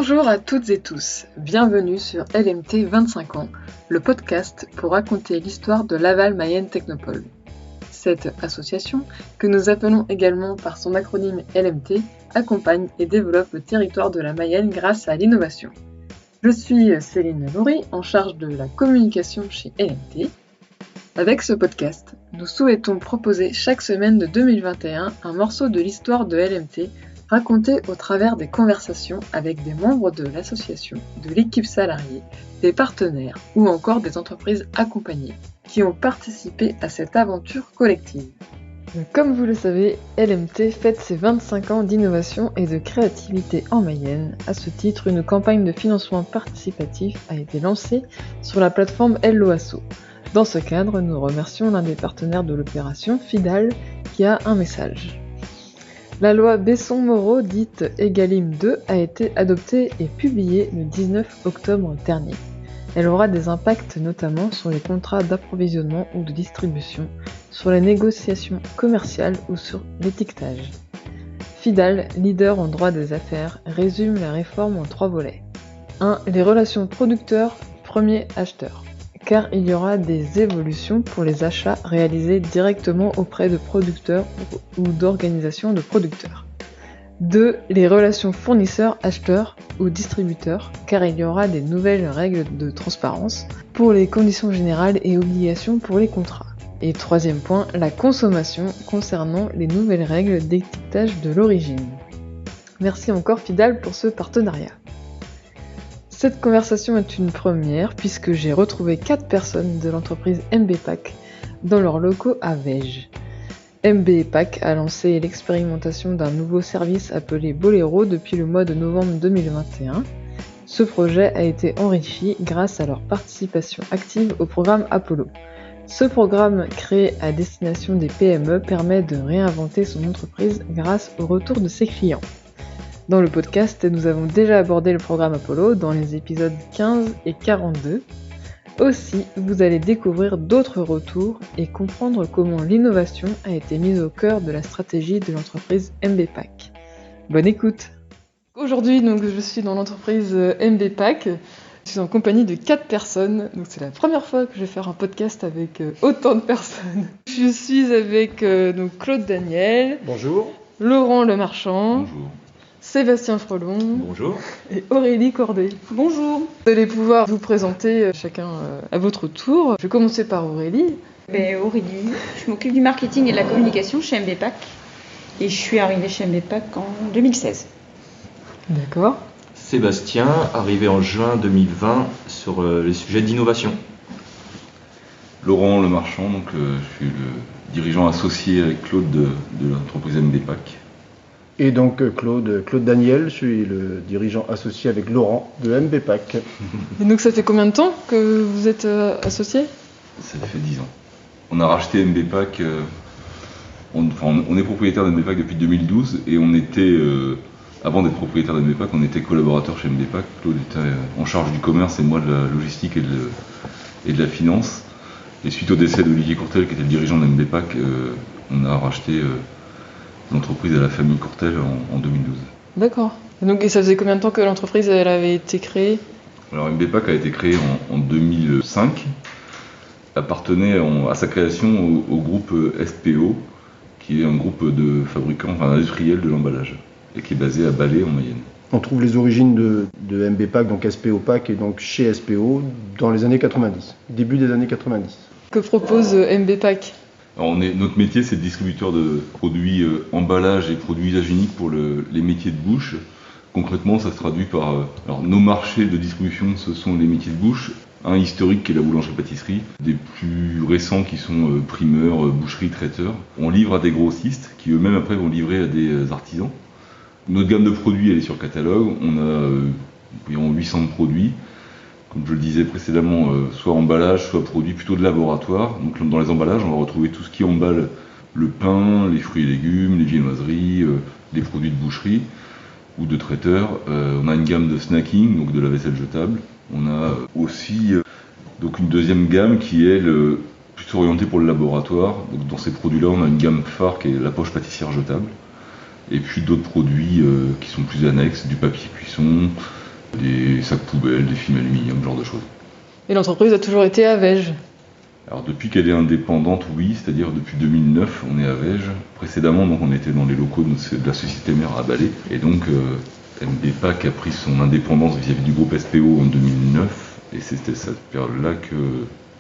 Bonjour à toutes et tous, bienvenue sur LMT 25 ans, le podcast pour raconter l'histoire de Laval Mayenne Technopole. Cette association, que nous appelons également par son acronyme LMT, accompagne et développe le territoire de la Mayenne grâce à l'innovation. Je suis Céline Laurie, en charge de la communication chez LMT. Avec ce podcast, nous souhaitons proposer chaque semaine de 2021 un morceau de l'histoire de LMT raconté au travers des conversations avec des membres de l'association, de l'équipe salariée, des partenaires ou encore des entreprises accompagnées qui ont participé à cette aventure collective. Comme vous le savez, LMT fête ses 25 ans d'innovation et de créativité en Mayenne. À ce titre, une campagne de financement participatif a été lancée sur la plateforme Helloasso. Dans ce cadre, nous remercions l'un des partenaires de l'opération, Fidal, qui a un message. La loi Besson-Moreau, dite Egalim 2, a été adoptée et publiée le 19 octobre dernier. Elle aura des impacts notamment sur les contrats d'approvisionnement ou de distribution, sur les négociations commerciales ou sur l'étiquetage. Fidal, leader en droit des affaires, résume la réforme en 3 volets. 1. Les relations producteurs, premier acheteur. Car il y aura des évolutions pour les achats réalisés directement auprès de producteurs ou d'organisations de producteurs. 2. Les relations fournisseurs-acheteurs ou distributeurs, car il y aura des nouvelles règles de transparence pour les conditions générales et obligations pour les contrats. Et 3e point, la consommation concernant les nouvelles règles d'étiquetage de l'origine. Merci encore Fidal pour ce partenariat. Cette conversation est une première puisque j'ai retrouvé 4 personnes de l'entreprise MBPAC dans leurs locaux à Vège. MBPAC a lancé l'expérimentation d'un nouveau service appelé Boléro depuis le mois de novembre 2021. Ce projet a été enrichi grâce à leur participation active au programme Apollo. Ce programme créé à destination des PME permet de réinventer son entreprise grâce au retour de ses clients. Dans le podcast, nous avons déjà abordé le programme Apollo dans les épisodes 15 et 42. Aussi, vous allez découvrir d'autres retours et comprendre comment l'innovation a été mise au cœur de la stratégie de l'entreprise MBPAC. Bonne écoute! Aujourd'hui, je suis dans l'entreprise MBPAC. Je suis en compagnie de 4 personnes. Donc, c'est la première fois que je vais faire un podcast avec autant de personnes. Je suis avec Claude Daniel. Bonjour. Laurent Lemarchand. Bonjour. Sébastien Frelon. Bonjour. Et Aurélie Cordet. Bonjour. Vous allez pouvoir vous présenter chacun à votre tour. Je vais commencer par Aurélie. Aurélie, je m'occupe du marketing et de la communication chez MBPAC. Et je suis arrivée chez MBPAC en 2016. D'accord. Sébastien, arrivé en juin 2020 sur les sujets d'innovation. Laurent Lemarchand, je suis le dirigeant associé avec Claude de l'entreprise MBPAC. Et donc Claude Daniel, je suis le dirigeant associé avec Laurent de MBPAC. Et donc ça fait combien de temps que vous êtes associé ? Ça fait 10 ans. On a racheté MBPAC, on est propriétaire de MBPAC depuis 2012 et on était, avant d'être propriétaire de MBPAC, on était collaborateur chez MBPAC. Claude était en charge du commerce et moi de la logistique et de la finance. Et suite au décès d'Olivier Courtel, qui était le dirigeant de MBPAC, on a racheté l'entreprise à la famille Courtel en 2012. D'accord. Et ça faisait combien de temps que l'entreprise elle avait été créée ? Alors MBPAC a été créé en 2005, appartenait à sa création au groupe SPO, qui est un groupe de fabricants, industriels de l'emballage, et qui est basé à Ballay en Mayenne. On trouve les origines de MBPAC, donc SPO PAC, et donc chez SPO, dans les années 90, début des années 90. Que propose MBPAC ? Alors notre métier, c'est distributeur de produits emballage et produits usage unique pour les métiers de bouche. Concrètement, ça se traduit par... nos marchés de distribution, ce sont les métiers de bouche. Un historique qui est la boulangerie-pâtisserie. Des plus récents qui sont primeurs, boucherie, traiteurs. On livre à des grossistes qui eux-mêmes après vont livrer à des artisans. Notre gamme de produits, elle est sur catalogue. On a environ 800 produits. Comme je le disais précédemment, soit emballage, soit produits plutôt de laboratoire. Donc dans les emballages, on va retrouver tout ce qui emballe le pain, les fruits et légumes, les viennoiseries, les produits de boucherie ou de traiteur. On a une gamme de snacking, donc de la vaisselle jetable. On a aussi une deuxième gamme qui est plutôt orientée pour le laboratoire. Donc dans ces produits-là, on a une gamme phare qui est la poche pâtissière jetable. Et puis d'autres produits qui sont plus annexes, du papier cuisson, des sacs poubelles, des films aluminium, ce genre de choses. Et l'entreprise a toujours été à Vège. Alors depuis qu'elle est indépendante, oui, c'est-à-dire depuis 2009, on est à Vège. Précédemment, donc, on était dans les locaux de la société mère à Balai. Et donc, MBPAC a pris son indépendance vis-à-vis du groupe SPO en 2009. Et c'était cette période-là que,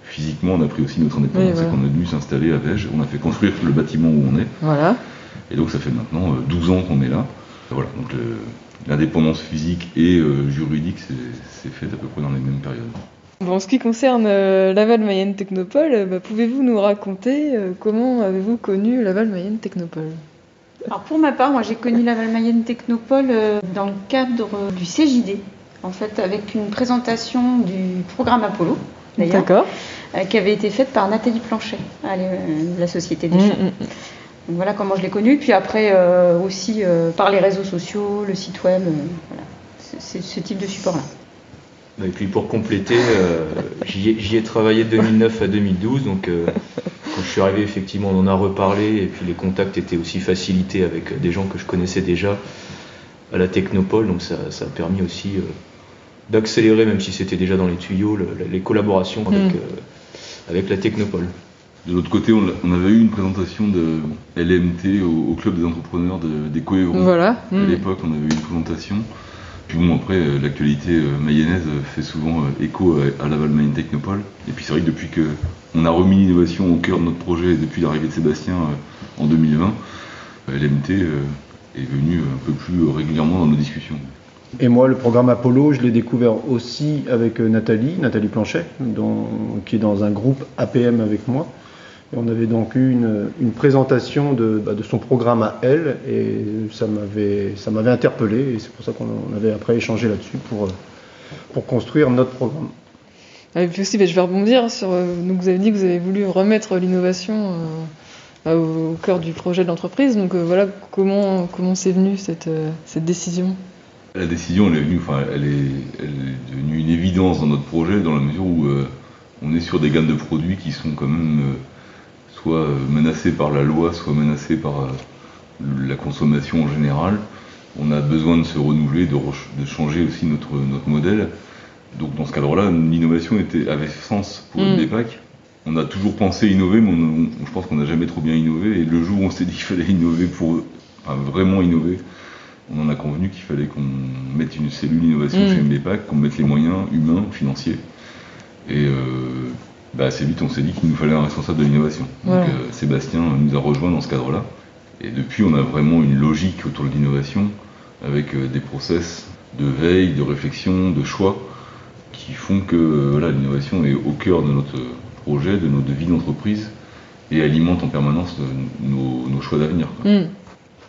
physiquement, on a pris aussi notre indépendance. Oui, voilà. Et qu'on est venu s'installer à Vège. On a fait construire le bâtiment où on est. Voilà. Et donc, ça fait maintenant 12 ans qu'on est là. Et voilà, donc l'indépendance physique et juridique, c'est fait à peu près dans les mêmes périodes. Bon, en ce qui concerne Laval Mayenne Technopole, pouvez-vous nous raconter comment avez-vous connu Laval Mayenne Technopole ? Alors pour ma part, moi j'ai connu Laval Mayenne Technopole dans le cadre du CJD, en fait avec une présentation du programme Apollo, d'ailleurs, D'accord. Qui avait été faite par Nathalie Planchet, de la Société des Champs. Donc voilà comment je l'ai connue, puis après aussi par les réseaux sociaux, le site web, voilà. C'est ce type de support-là. Et puis pour compléter, j'y ai travaillé de 2009 à 2012, donc quand je suis arrivé, effectivement, on en a reparlé, et puis les contacts étaient aussi facilités avec des gens que je connaissais déjà à la Technopole, donc ça a permis aussi d'accélérer, même si c'était déjà dans les tuyaux, les collaborations avec la Technopole. De l'autre côté, on avait eu une présentation de LMT au Club des entrepreneurs des Cohérents. Voilà. À l'époque, on avait eu une présentation. Puis bon, après, l'actualité mayonnaise fait souvent écho à Laval Mayenne Technopole. Et puis c'est vrai que depuis qu'on a remis l'innovation au cœur de notre projet, et depuis l'arrivée de Sébastien en 2020, LMT est venu un peu plus régulièrement dans nos discussions. Et moi, le programme Apollo, je l'ai découvert aussi avec Nathalie Planchet, qui est dans un groupe APM avec moi. Et on avait donc eu une présentation de son programme à elle, et ça m'avait interpellé, et c'est pour ça qu'on avait après échangé là-dessus pour construire notre programme. Et puis aussi, je vais rebondir sur. Donc vous avez dit que vous avez voulu remettre l'innovation au cœur du projet de l'entreprise. Donc voilà, comment c'est venu cette décision ? La décision, elle est devenue une évidence dans notre projet, dans la mesure où on est sur des gammes de produits qui sont quand même soit menacés par la loi, soit menacés par la consommation en général. On a besoin de se renouveler, de changer aussi notre modèle. Donc dans ce cadre-là, l'innovation avait sens pour MBPAC. On a toujours pensé innover, mais je pense qu'on n'a jamais trop bien innové. Et le jour où on s'est dit qu'il fallait innover vraiment innover, on en a convenu qu'il fallait qu'on mette une cellule d'innovation chez MBPAC, qu'on mette les moyens humains, financiers. Et assez vite, on s'est dit qu'il nous fallait un responsable de l'innovation. Donc Sébastien nous a rejoints dans ce cadre-là. Et depuis, on a vraiment une logique autour de l'innovation, avec des process de veille, de réflexion, de choix, qui font que l'innovation est au cœur de notre projet, de notre vie d'entreprise, et alimente en permanence nos choix d'avenir.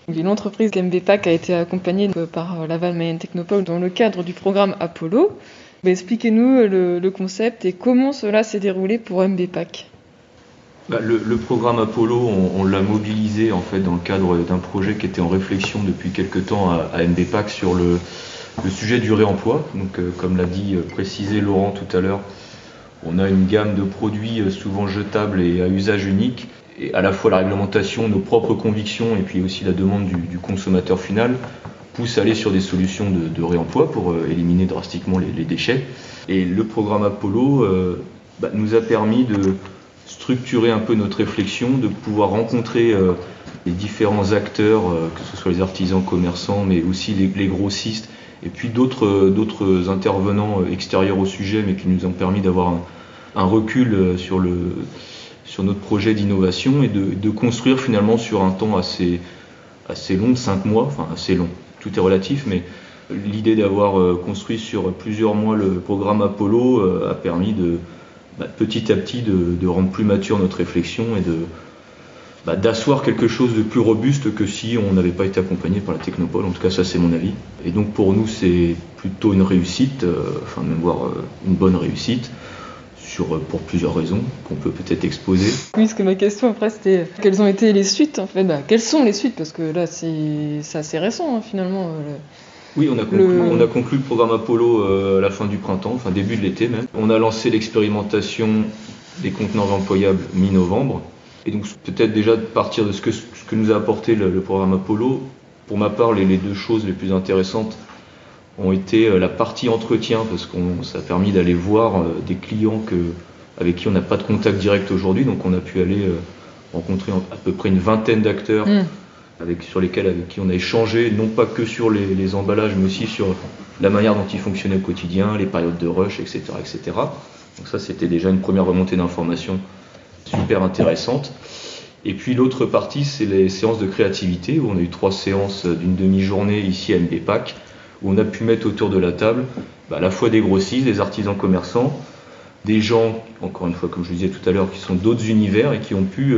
L'entreprise MBPAC a été accompagnée par Laval Mayenne Technopole dans le cadre du programme Apollo. Expliquez-nous le concept et comment cela s'est déroulé pour MBPAC. Le programme Apollo, on l'a mobilisé en fait dans le cadre d'un projet qui était en réflexion depuis quelques temps à MBPAC sur le sujet du réemploi. Donc, comme l'a précisé Laurent tout à l'heure, on a une gamme de produits souvent jetables et à usage unique. Et à la fois la réglementation, nos propres convictions et puis aussi la demande du consommateur final pousse à aller sur des solutions de réemploi pour éliminer drastiquement les déchets. Et le programme Apollo nous a permis de structurer un peu notre réflexion, de pouvoir rencontrer les différents acteurs, que ce soit les artisans, commerçants, mais aussi les grossistes, et puis d'autres intervenants extérieurs au sujet, mais qui nous ont permis d'avoir un recul sur notre projet d'innovation et de construire finalement sur un temps assez long, 5 mois, enfin assez long, tout est relatif, mais l'idée d'avoir construit sur plusieurs mois le programme Apollo a permis petit à petit de rendre plus mature notre réflexion et d'asseoir quelque chose de plus robuste que si on n'avait pas été accompagné par la Technopole. En tout cas, ça c'est mon avis. Et donc pour nous, c'est plutôt une réussite, même voire une bonne réussite, pour plusieurs raisons qu'on peut peut-être exposer. Oui, parce que ma question après c'était quelles ont été les suites en fait. Quelles sont les suites, parce que là c'est assez récent finalement. Oui, on a conclu le programme Apollo à la fin du printemps, enfin début de l'été même. On a lancé l'expérimentation des contenants réemployables mi-novembre. Et donc peut-être déjà de partir de ce que nous a apporté le programme Apollo. Pour ma part, les deux choses les plus intéressantes, ont été la partie entretien, parce que ça a permis d'aller voir des clients avec qui on n'a pas de contact direct aujourd'hui, donc on a pu aller rencontrer à peu près une vingtaine d'acteurs avec qui on a échangé, non pas que sur les emballages, mais aussi sur la manière dont ils fonctionnaient au quotidien, les périodes de rush, etc. etc. Donc ça, c'était déjà une première remontée d'informations super intéressante. Et puis l'autre partie, c'est les séances de créativité, où on a eu 3 séances d'une demi-journée ici à MDPAC, où on a pu mettre autour de la table à la fois des grossistes, des artisans commerçants, des gens, encore une fois, comme je le disais tout à l'heure, qui sont d'autres univers et qui ont pu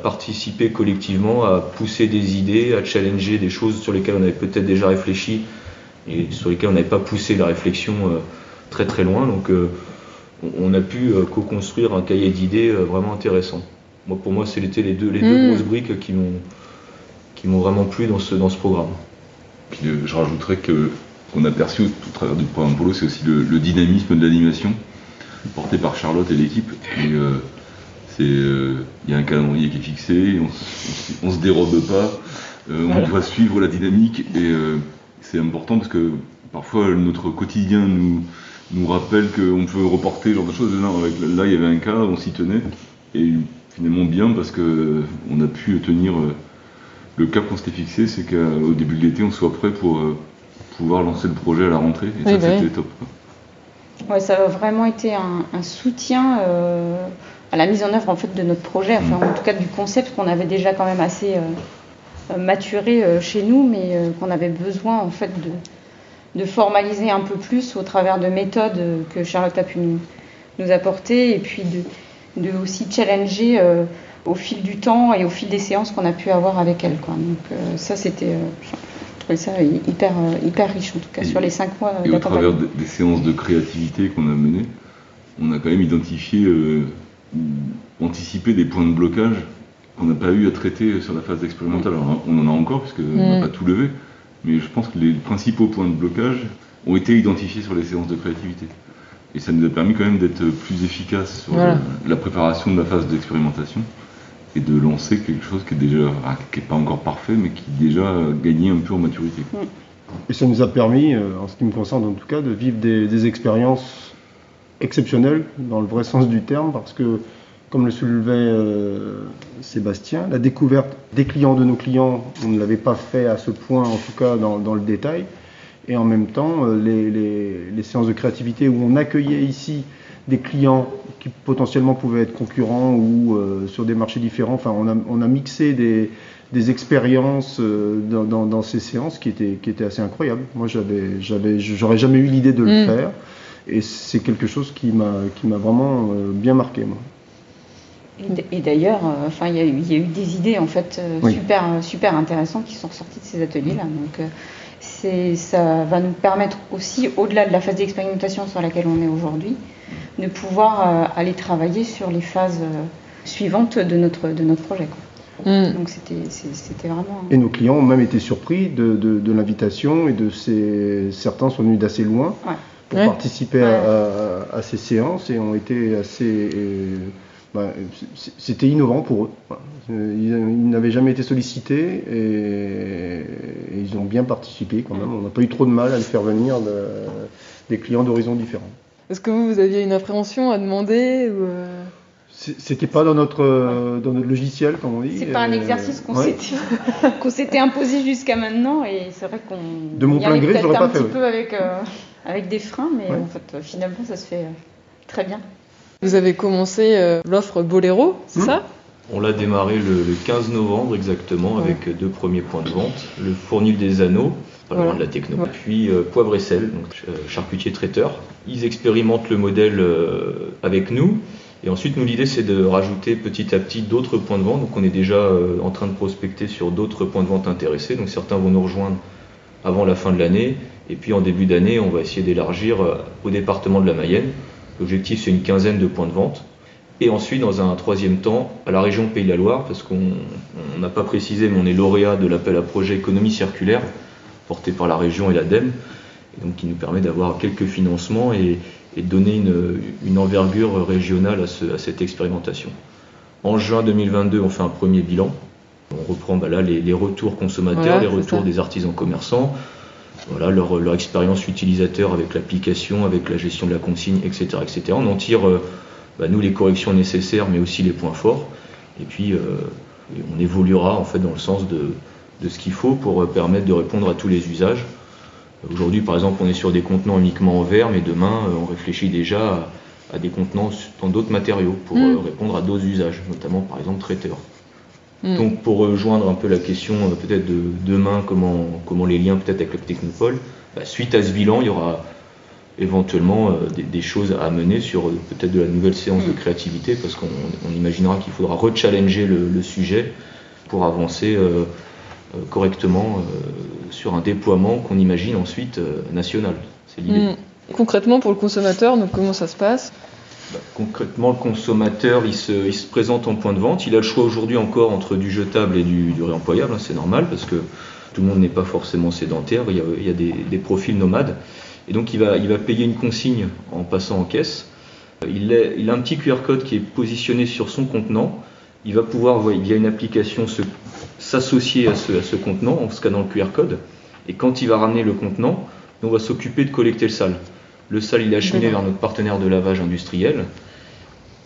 participer collectivement à pousser des idées, à challenger des choses sur lesquelles on avait peut-être déjà réfléchi et sur lesquelles on n'avait pas poussé la réflexion très très loin. Donc on a pu co-construire un cahier d'idées vraiment intéressant. Pour moi, c'était les deux grosses briques qui m'ont vraiment plu dans ce programme. Puis je rajouterais qu'on a perçu au travers du programme Polo, c'est aussi le dynamisme de l'animation porté par Charlotte et l'équipe. Il y a un calendrier qui est fixé, on se dérobe pas, on doit suivre la dynamique et c'est important parce que parfois notre quotidien nous rappelle qu'on peut reporter ce genre de choses. Là, il y avait un cas, on s'y tenait et finalement bien parce qu'on a pu tenir le cap qu'on s'était fixé, c'est qu'au début de l'été, on soit prêt pour pouvoir lancer le projet à la rentrée et c'était top. Ouais, ça a vraiment été un soutien à la mise en œuvre en fait de notre projet, enfin en tout cas du concept qu'on avait déjà quand même assez maturé chez nous, mais qu'on avait besoin en fait de formaliser un peu plus au travers de méthodes que Charlotte a pu nous apporter, et puis de aussi challenger au fil du temps et au fil des séances qu'on a pu avoir avec elle, quoi. Donc ça c'était je trouvais ça hyper riche en tout cas sur les 5 mois d'accompagnement. Et au travers des séances de créativité qu'on a menées, on a quand même identifié anticiper des points de blocage qu'on n'a pas eu à traiter sur la phase expérimentale. Alors, on en a encore puisqu'on n'a pas tout levé, mais je pense que les principaux points de blocage ont été identifiés sur les séances de créativité. Et ça nous a permis quand même d'être plus efficaces sur la préparation de la phase d'expérimentation et de lancer quelque chose qui est pas encore parfait, mais qui déjà gagné un peu en maturité. Et ça nous a permis, en ce qui me concerne en tout cas, de vivre des expériences exceptionnel dans le vrai sens du terme, parce que, comme le soulevait Sébastien, la découverte des clients de nos clients, on ne l'avait pas fait à ce point, en tout cas dans le détail, et en même temps, les séances de créativité où on accueillait ici des clients qui potentiellement pouvaient être concurrents ou sur des marchés différents, enfin on a mixé des expériences dans ces séances qui étaient assez incroyables. Moi j'aurais jamais eu l'idée de le faire. Et c'est quelque chose qui m'a vraiment bien marqué, moi. Et d'ailleurs, il y a eu des idées en fait super intéressantes qui sont ressorties de ces ateliers-là. Donc ça va nous permettre aussi, au-delà de la phase d'expérimentation sur laquelle on est aujourd'hui, de pouvoir aller travailler sur les phases suivantes de notre projet, quoi. Donc c'était vraiment. Et nos clients ont même été surpris de l'invitation et certains sont venus d'assez loin. Pour participer à ces séances et ont été assez... c'était innovant pour eux. Ils n'avaient jamais été sollicités et ils ont bien participé quand même. On n'a pas eu trop de mal à les faire venir des clients d'horizons différents. Est-ce que vous aviez une appréhension à demander ou C'était pas dans notre logiciel, comme on dit. C'est pas un exercice qu'on s'était imposé jusqu'à maintenant, et c'est vrai qu'on de mon plein gré, j'aurais pas fait. Un petit peu avec des freins, mais en fait, finalement, ça se fait très bien. Vous avez commencé l'offre Boléro, c'est ça ? On l'a démarré le 15 novembre exactement, avec 2 premiers points de vente, le Fournil des Anneaux, pas loin de la Techno, puis Poivre et Sel, donc charcutier traiteur. Ils expérimentent le modèle avec nous. Et ensuite, nous, l'idée, c'est de rajouter petit à petit d'autres points de vente. Donc, on est déjà en train de prospecter sur d'autres points de vente intéressés. Donc, certains vont nous rejoindre avant la fin de l'année. Et puis, en début d'année, on va essayer d'élargir au département de la Mayenne. L'objectif, c'est une 15aine de points de vente. Et ensuite, dans un 3e temps, à la région Pays de la Loire, parce qu'on n'a pas précisé, mais on est lauréat de l'appel à projet économie circulaire, porté par la région et l'ADEME. Et donc, qui nous permet d'avoir quelques financements et de donner une envergure régionale à cette expérimentation. En juin 2022, on fait un premier bilan. On reprend là les retours consommateurs, les retours des artisans commerçants. voilà, leur expérience utilisateur avec l'application, avec la gestion de la consigne, etc. etc. On en tire, nous, les corrections nécessaires, mais aussi les points forts. Et puis, on évoluera en fait dans le sens de ce qu'il faut pour permettre de répondre à tous les usages. Aujourd'hui, par exemple, on est sur des contenants uniquement en verre, mais demain, on réfléchit déjà à des contenants dans d'autres matériaux pour répondre à d'autres usages, notamment, par exemple, traiteurs. Donc, pour rejoindre un peu la question peut-être de demain, comment les liens peut-être avec le Technopole, suite à ce bilan, il y aura éventuellement des choses à amener sur peut-être de la nouvelle séance de créativité, parce qu'on imaginera qu'il faudra rechallenger le sujet pour avancer correctement sur un déploiement qu'on imagine ensuite national. C'est l'idée. Concrètement, pour le consommateur, donc comment ça se passe ? Concrètement, le consommateur, il se présente en point de vente. Il a le choix aujourd'hui encore entre du jetable et du réemployable. C'est normal parce que tout le monde n'est pas forcément sédentaire. Il y a des profils nomades. Et donc, il va payer une consigne en passant en caisse. Il a un petit QR code qui est positionné sur son contenant. Il va pouvoir, via une application, s'associer à ce contenant en scannant le QR code. Et quand il va ramener le contenant, on va s'occuper de collecter le sale. Le sale, il est acheminé vers notre partenaire de lavage industriel.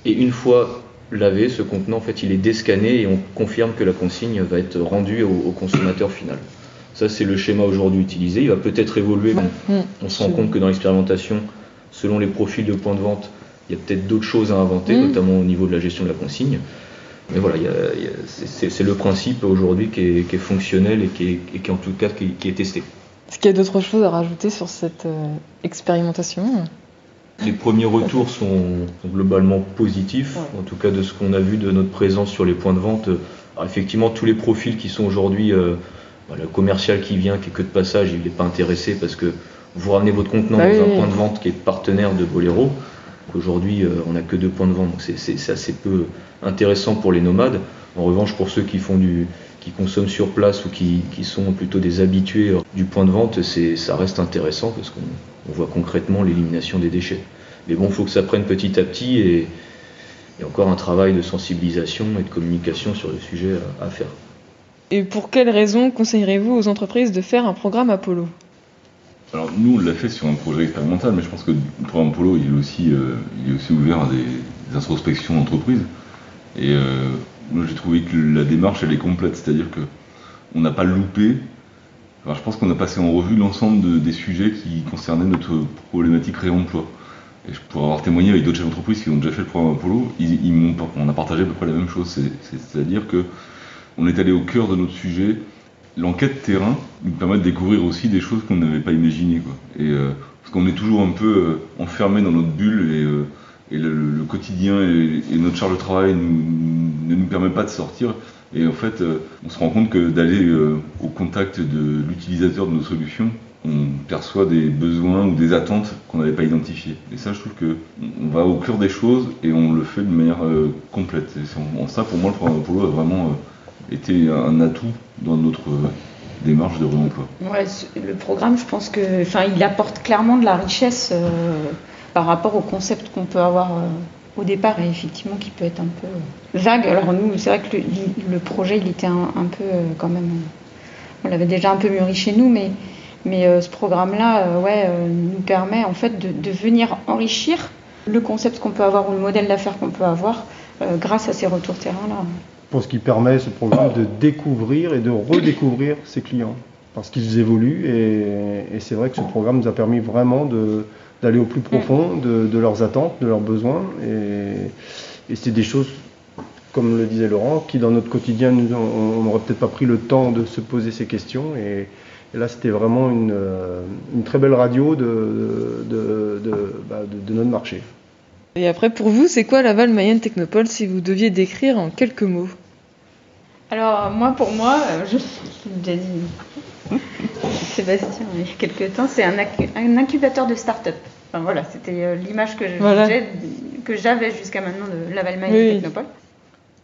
Et une fois lavé, ce contenant, en fait, il est déscanné et on confirme que la consigne va être rendue au consommateur final. Ça, c'est le schéma aujourd'hui utilisé. Il va peut-être évoluer. On se rend compte que dans l'expérimentation, selon les profils de points de vente, il y a peut-être d'autres choses à inventer, notamment au niveau de la gestion de la consigne. Mais voilà, c'est le principe aujourd'hui qui est fonctionnel et qui est en tout cas qui est testé. Est-ce qu'il y a d'autres choses à rajouter sur cette expérimentation ? Les premiers retours sont globalement positifs, en tout cas de ce qu'on a vu de notre présence sur les points de vente. Alors effectivement, tous les profils qui sont aujourd'hui, le commercial qui vient, qui est que de passage, il n'est pas intéressé parce que vous ramenez votre contenant dans un point de vente qui est partenaire de Bolero. Aujourd'hui, on n'a que 2 points de vente, donc c'est assez peu intéressant pour les nomades. En revanche, pour ceux qui consomment sur place ou qui sont plutôt des habitués du point de vente, ça reste intéressant parce qu'on voit concrètement l'élimination des déchets. Mais bon, il faut que ça prenne petit à petit et il y a encore un travail de sensibilisation et de communication sur le sujet à faire. Et pour quelles raisons conseillerez-vous aux entreprises de faire un programme Apollo ? Alors nous, on l'a fait sur un projet expérimental, mais je pense que le programme Apollo, il est aussi ouvert à des introspections d'entreprise. Et moi, j'ai trouvé que la démarche, elle est complète, c'est-à-dire qu'on n'a pas loupé. Alors, je pense qu'on a passé en revue l'ensemble des sujets qui concernaient notre problématique réemploi. Et je pourrais avoir témoigné avec d'autres chefs d'entreprise qui ont déjà fait le programme Apollo, on a partagé à peu près la même chose, c'est-à-dire qu'on est allé au cœur de notre sujet. L'enquête terrain nous permet de découvrir aussi des choses qu'on n'avait pas imaginées, quoi. Et parce qu'on est toujours un peu enfermé dans notre bulle et le quotidien et notre charge de travail ne nous permet pas de sortir. Et en fait, on se rend compte que d'aller au contact de l'utilisateur de nos solutions, on perçoit des besoins ou des attentes qu'on n'avait pas identifiées. Et ça, je trouve qu'on va au cœur des choses et on le fait de manière complète. Et en ça, pour moi, le programme Apollo a vraiment été un atout dans notre démarche de réemploi. Ouais, le programme, je pense il apporte clairement de la richesse par rapport au concept qu'on peut avoir au départ et effectivement qui peut être un peu vague. Alors nous, c'est vrai que le projet, il était un peu quand même, on l'avait déjà un peu mûri chez nous, mais ce programme-là, nous permet en fait de venir enrichir le concept qu'on peut avoir ou le modèle d'affaires qu'on peut avoir grâce à ces retours terrain-là. Pour ce qui permet ce programme de découvrir et de redécouvrir ses clients, parce qu'ils évoluent et c'est vrai que ce programme nous a permis vraiment d'aller au plus profond de leurs attentes, de leurs besoins et c'est des choses, comme le disait Laurent, qui dans notre quotidien, on n'aurait peut-être pas pris le temps de se poser ces questions et là c'était vraiment une très belle radio de notre marché. Et après, pour vous, c'est quoi Laval Mayenne Technopole si vous deviez décrire en quelques mots ? Alors, pour moi, je l'ai déjà dit Sébastien il y a quelques temps, c'est un incubateur de start-up. Enfin, voilà, c'était l'image que j'avais jusqu'à maintenant de Laval Mayenne Technopole.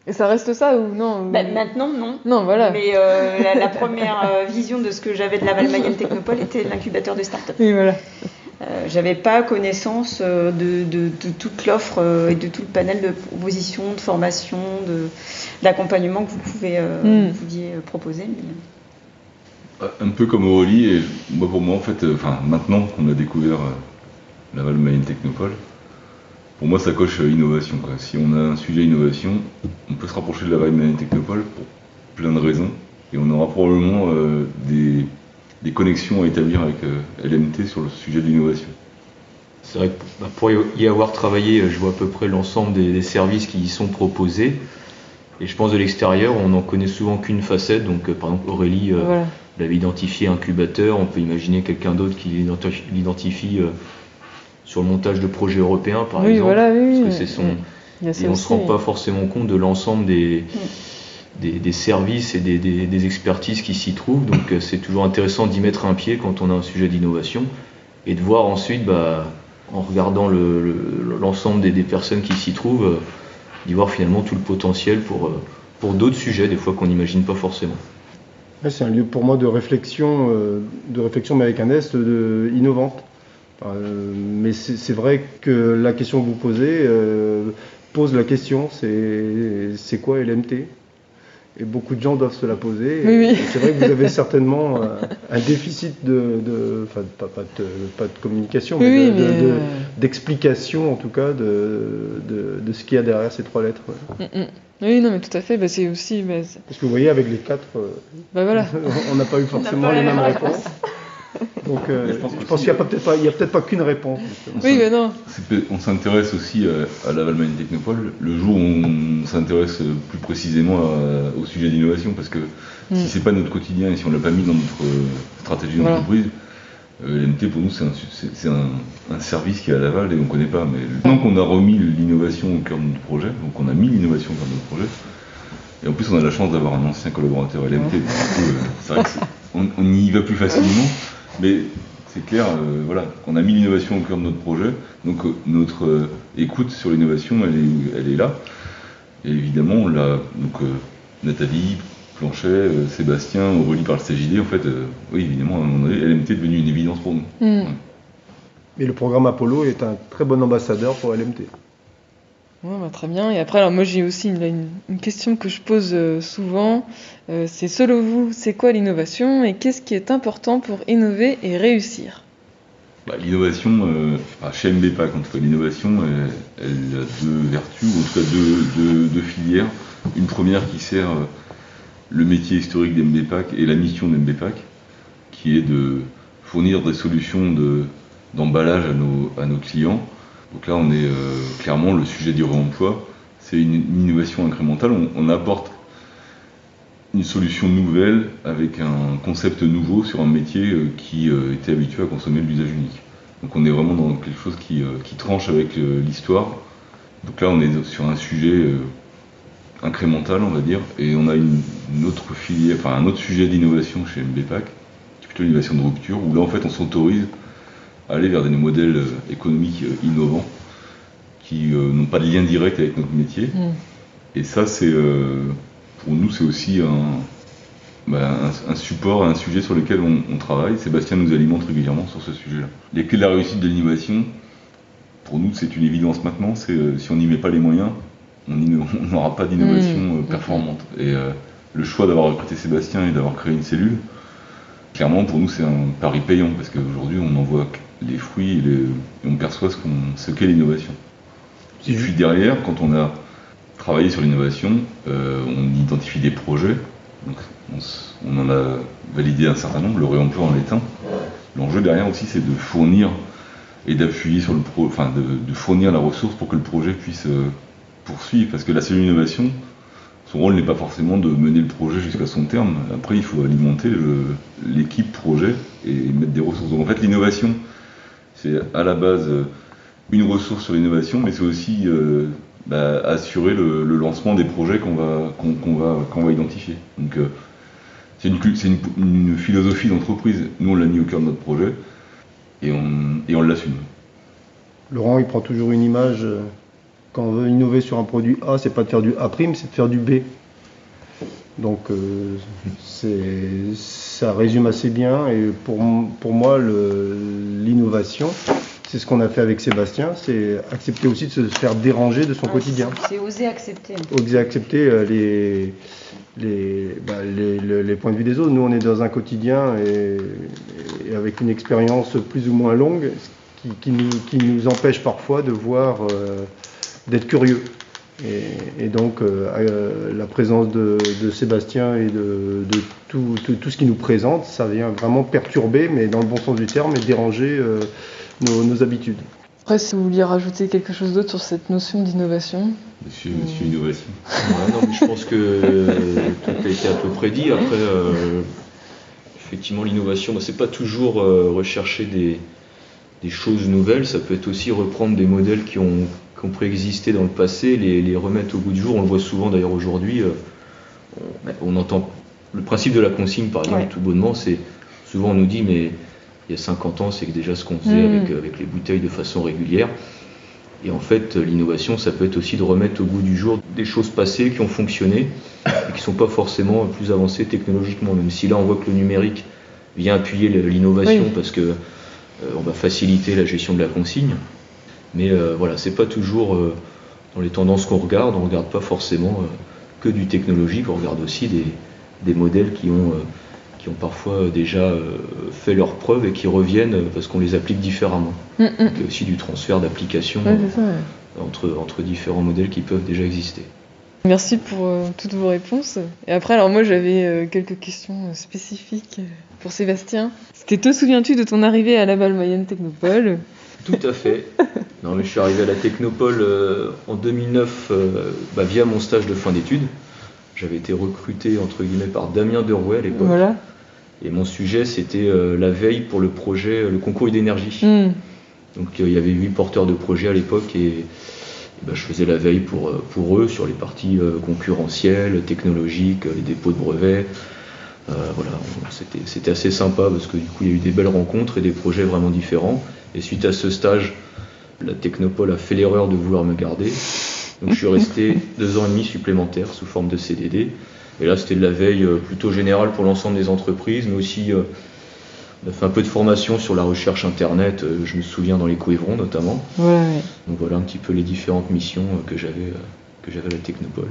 Et ça reste ça ou non ? Maintenant, non. Non, voilà. Mais la première vision de ce que j'avais de Laval Mayenne Technopole était l'incubateur de start-up. Oui, voilà. J'avais pas connaissance de toute l'offre et de tout le panel de propositions, de formations, d'accompagnement que vous pouviez proposer. Un peu comme Aurélie, et pour moi, en fait, maintenant qu'on a découvert Laval Mayenne Technopole, pour moi, ça coche innovation, quoi. Si on a un sujet innovation, on peut se rapprocher de Laval Mayenne Technopole pour plein de raisons, et on aura probablement des connexions à établir avec LMT sur le sujet de l'innovation. C'est vrai que pour y avoir travaillé, je vois à peu près l'ensemble des services qui y sont proposés. Et je pense de l'extérieur, on n'en connaît souvent qu'une facette. Donc, par exemple, Aurélie l'avait identifié incubateur. On peut imaginer quelqu'un d'autre qui l'identifie sur le montage de projets européens, par exemple. Voilà, oui. Parce que c'est son... Et on ne se rend pas forcément compte de l'ensemble des services et des expertises qui s'y trouvent. Donc, c'est toujours intéressant d'y mettre un pied quand on a un sujet d'innovation et de voir ensuite, en regardant l'ensemble des personnes qui s'y trouvent, d'y voir finalement tout le potentiel pour d'autres sujets, des fois qu'on n'imagine pas forcément. Ouais, c'est un lieu pour moi de réflexion mais avec un est innovante. Mais c'est vrai que la question que vous posez pose la question, c'est quoi LMT ? Et beaucoup de gens doivent se la poser. Oui. C'est vrai que vous avez certainement un déficit pas de communication, mais d'explication en tout cas de ce qu'il y a derrière ces 3 lettres. Oui, non, mais tout à fait. C'est aussi. Parce que vous voyez, avec les 4, on n'a pas eu forcément les mêmes réponses. Donc, je pense qu'il n'y a peut-être pas qu'une réponse. On s'intéresse aussi à Laval Mayenne Technopole le jour où on s'intéresse plus précisément au sujet d'innovation, parce que si c'est pas notre quotidien et si on l'a pas mis dans notre stratégie d'entreprise, l'MT pour nous c'est un service qui est à Laval et on connaît pas. Mais maintenant qu'on a remis l'innovation au cœur de notre projet, donc on a mis l'innovation au cœur de notre projet, et en plus on a la chance d'avoir un ancien collaborateur LMT, donc c'est vrai qu'on y va plus facilement. Mais c'est clair, on a mis l'innovation au cœur de notre projet, donc notre écoute sur l'innovation, elle est là. Et évidemment, on l'a, Nathalie, Planchet, Sébastien, Aurélie par le CJD, en fait, oui, évidemment, à un moment donné, LMT est devenu une évidence pour nous. Et le programme Apollo est un très bon ambassadeur pour LMT. Ouais, très bien. Et après, alors moi j'ai aussi une question que je pose souvent. C'est selon vous, c'est quoi l'innovation et qu'est-ce qui est important pour innover et réussir ? L'innovation, chez MBPAC, en tout cas, l'innovation, elle a 2 vertus, ou en tout cas deux filières. Une première qui sert le métier historique d'MBPAC et la mission d'MBPAC, qui est de fournir des solutions d'emballage à nos clients. Donc là, on est clairement le sujet du réemploi. C'est une innovation incrémentale. On apporte une solution nouvelle avec un concept nouveau sur un métier qui était habitué à consommer de l'usage unique. Donc on est vraiment dans quelque chose qui tranche avec l'histoire. Donc là, on est sur un sujet incrémental, on va dire, et on a une autre filière, un autre sujet d'innovation chez MBPAC, qui est plutôt l'innovation de rupture, où là, en fait, on s'autorise à aller vers des modèles économiques innovants qui n'ont pas de lien direct avec notre métier. Et ça, pour nous, c'est aussi un support, un sujet sur lequel on travaille. Sébastien nous alimente régulièrement sur ce sujet-là. Les clés de la réussite de l'innovation, pour nous, c'est une évidence maintenant. Si on n'y met pas les moyens, on n'aura pas d'innovation performante. Et le choix d'avoir recruté Sébastien et d'avoir créé une cellule, clairement, pour nous, c'est un pari payant, parce qu'aujourd'hui, on en voit les fruits et on perçoit ce qu'est l'innovation. Et puis derrière, quand on a travaillé sur l'innovation, on identifie des projets, donc on en a validé un certain nombre, le réemploi en est un. L'enjeu derrière aussi, c'est de fournir et d'appuyer sur de fournir la ressource pour que le projet puisse poursuivre, parce que la cellule d'innovation, son rôle n'est pas forcément de mener le projet jusqu'à son terme. Après, il faut alimenter l'équipe projet et mettre des ressources. Donc en fait, l'innovation, c'est à la base une ressource sur l'innovation, mais c'est aussi assurer le lancement des projets qu'on va identifier. Donc c'est une philosophie d'entreprise. Nous, on l'a mis au cœur de notre projet et on l'assume. Laurent, il prend toujours une image. Quand on veut innover sur un produit A, c'est pas de faire du A', c'est de faire du B. Donc ça résume assez bien. Et pour moi, l'innovation, c'est ce qu'on a fait avec Sébastien, c'est accepter aussi de se faire déranger de son quotidien. C'est oser accepter. Oser accepter les points de vue des autres. Nous, on est dans un quotidien et avec une expérience plus ou moins longue qui nous empêche parfois de voir, d'être curieux. Et donc, la présence de Sébastien et de tout ce qu'il nous présente, ça vient vraiment perturber, mais dans le bon sens du terme, et déranger nos habitudes. Après, si vous vouliez rajouter quelque chose d'autre sur cette notion d'innovation. Monsieur Innovation. Ouais, non, mais je pense que tout a été à peu près dit. Après, effectivement, l'innovation, c'est pas toujours rechercher des choses nouvelles, ça peut être aussi reprendre des modèles qui ont préexisté dans le passé, les remettre au goût du jour. On le voit souvent d'ailleurs aujourd'hui. On entend le principe de la consigne, par exemple, tout bonnement, c'est souvent on nous dit, mais il y a 50 ans, c'est déjà ce qu'on faisait avec les bouteilles de façon régulière. Et en fait, l'innovation, ça peut être aussi de remettre au goût du jour des choses passées qui ont fonctionné et qui ne sont pas forcément plus avancées technologiquement. Même si là, on voit que le numérique vient appuyer l'innovation parce que on va faciliter la gestion de la consigne. Mais voilà, c'est pas toujours dans les tendances qu'on regarde. On regarde pas forcément que du technologique. On regarde aussi des modèles qui ont parfois déjà fait leurs preuves et qui reviennent parce qu'on les applique différemment. Donc, il y a aussi du transfert d'applications entre différents modèles qui peuvent déjà exister. Merci pour toutes vos réponses. Et après, alors moi j'avais quelques questions spécifiques pour Sébastien. Te souviens-tu de ton arrivée à Laval Mayenne Technopole ? Tout à fait. Non, mais je suis arrivé à la Technopole en 2009 via mon stage de fin d'études. J'avais été recruté entre guillemets par Damien Derouet à l'époque. Voilà. Et mon sujet c'était la veille pour le projet, le concours d'énergie. Donc il y avait 8 porteurs de projets à l'époque et je faisais la veille pour eux sur les parties concurrentielles, technologiques, les dépôts de brevets. Voilà, c'était assez sympa parce que du coup il y a eu des belles rencontres et des projets vraiment différents. Et suite à ce stage, la Technopole a fait l'erreur de vouloir me garder. Donc je suis resté 2 ans et demi supplémentaires sous forme de CDD. Et là c'était de la veille plutôt générale pour l'ensemble des entreprises, mais aussi on a fait un peu de formation sur la recherche internet, je me souviens dans les Coévrons notamment. Ouais. Donc voilà un petit peu les différentes missions que j'avais à la Technopole.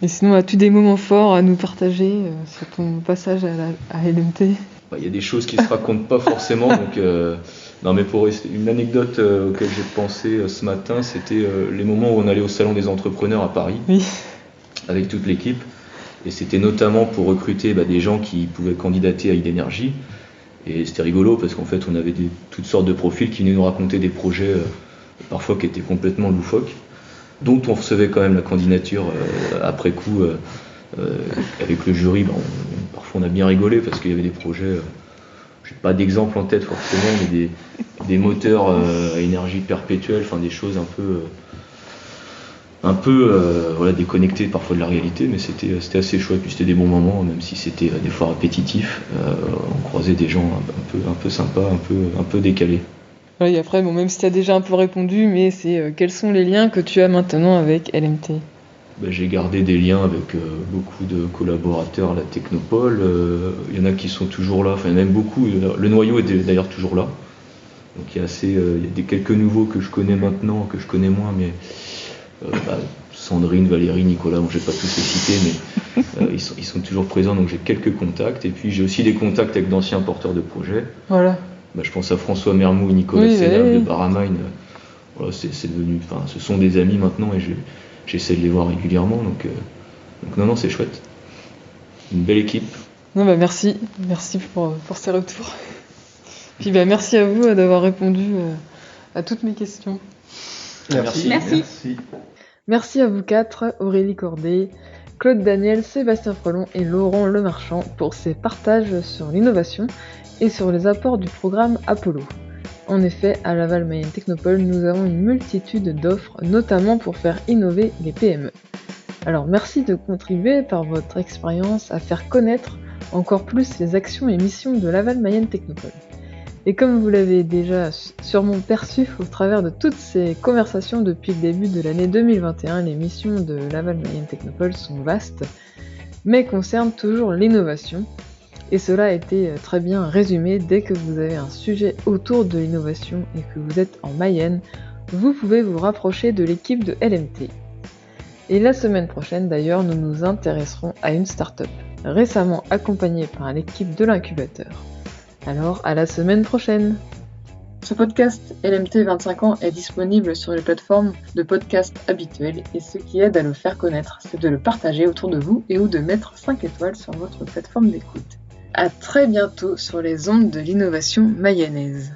Et sinon, as-tu des moments forts à nous partager sur ton passage à LMT ? Il y a des choses qui se racontent pas forcément, donc non mais pour une anecdote auquel j'ai pensé ce matin, c'était les moments où on allait au salon des entrepreneurs à Paris avec toute l'équipe, et c'était notamment pour recruter des gens qui pouvaient candidater à Idénergie, et c'était rigolo parce qu'en fait on avait toutes sortes de profils qui venaient nous raconter des projets parfois qui étaient complètement loufoques, dont on recevait quand même la candidature après coup avec le jury. Parfois on a bien rigolé parce qu'il y avait des projets, j'ai pas d'exemple en tête forcément, mais des moteurs à énergie perpétuelle, enfin des choses un peu déconnectées parfois de la réalité, mais c'était assez chouette. Puis c'était des bons moments, même si c'était des fois répétitif. On croisait des gens un peu sympas, un peu décalés. Et après, même si tu as déjà un peu répondu, mais c'est quels sont les liens que tu as maintenant avec LMT ? J'ai gardé des liens avec beaucoup de collaborateurs à la Technopole. Il y en a qui sont toujours là, enfin il y en a même beaucoup. Le noyau est d'ailleurs toujours là. Donc il y a quelques nouveaux que je connais maintenant, que je connais moins, mais Sandrine, Valérie, Nicolas, je vais pas tous les citer, mais ils sont toujours présents, donc j'ai quelques contacts. Et puis j'ai aussi des contacts avec d'anciens porteurs de projets. Voilà. Je pense à François Mermou et Nicolas Sénal de Baramine. Voilà, c'est devenu, ce sont des amis maintenant et j'essaie de les voir régulièrement. Donc non, c'est chouette. Une belle équipe. Non, merci pour ces retours. Puis merci à vous d'avoir répondu à toutes mes questions. Merci. Merci à vous 4, Aurélie Cordet, Claude Daniel, Sébastien Frelon et Laurent Lemarchand pour ces partages sur l'innovation et sur les apports du programme Apollo. En effet, à Laval Mayenne Technopole, nous avons une multitude d'offres, notamment pour faire innover les PME. Alors merci de contribuer par votre expérience à faire connaître encore plus les actions et missions de Laval Mayenne Technopole. Et comme vous l'avez déjà sûrement perçu au travers de toutes ces conversations depuis le début de l'année 2021, les missions de Laval Mayenne Technopole sont vastes, mais concernent toujours l'innovation. Et cela a été très bien résumé. Dès que vous avez un sujet autour de l'innovation et que vous êtes en Mayenne, vous pouvez vous rapprocher de l'équipe de LMT. Et la semaine prochaine d'ailleurs, nous nous intéresserons à une start-up récemment accompagnée par l'équipe de l'incubateur. Alors, à la semaine prochaine! Ce podcast LMT 25 ans est disponible sur les plateformes de podcast habituelles et ce qui aide à le faire connaître, c'est de le partager autour de vous et ou de mettre 5 étoiles sur votre plateforme d'écoute. À très bientôt sur les ondes de l'innovation mayonnaise.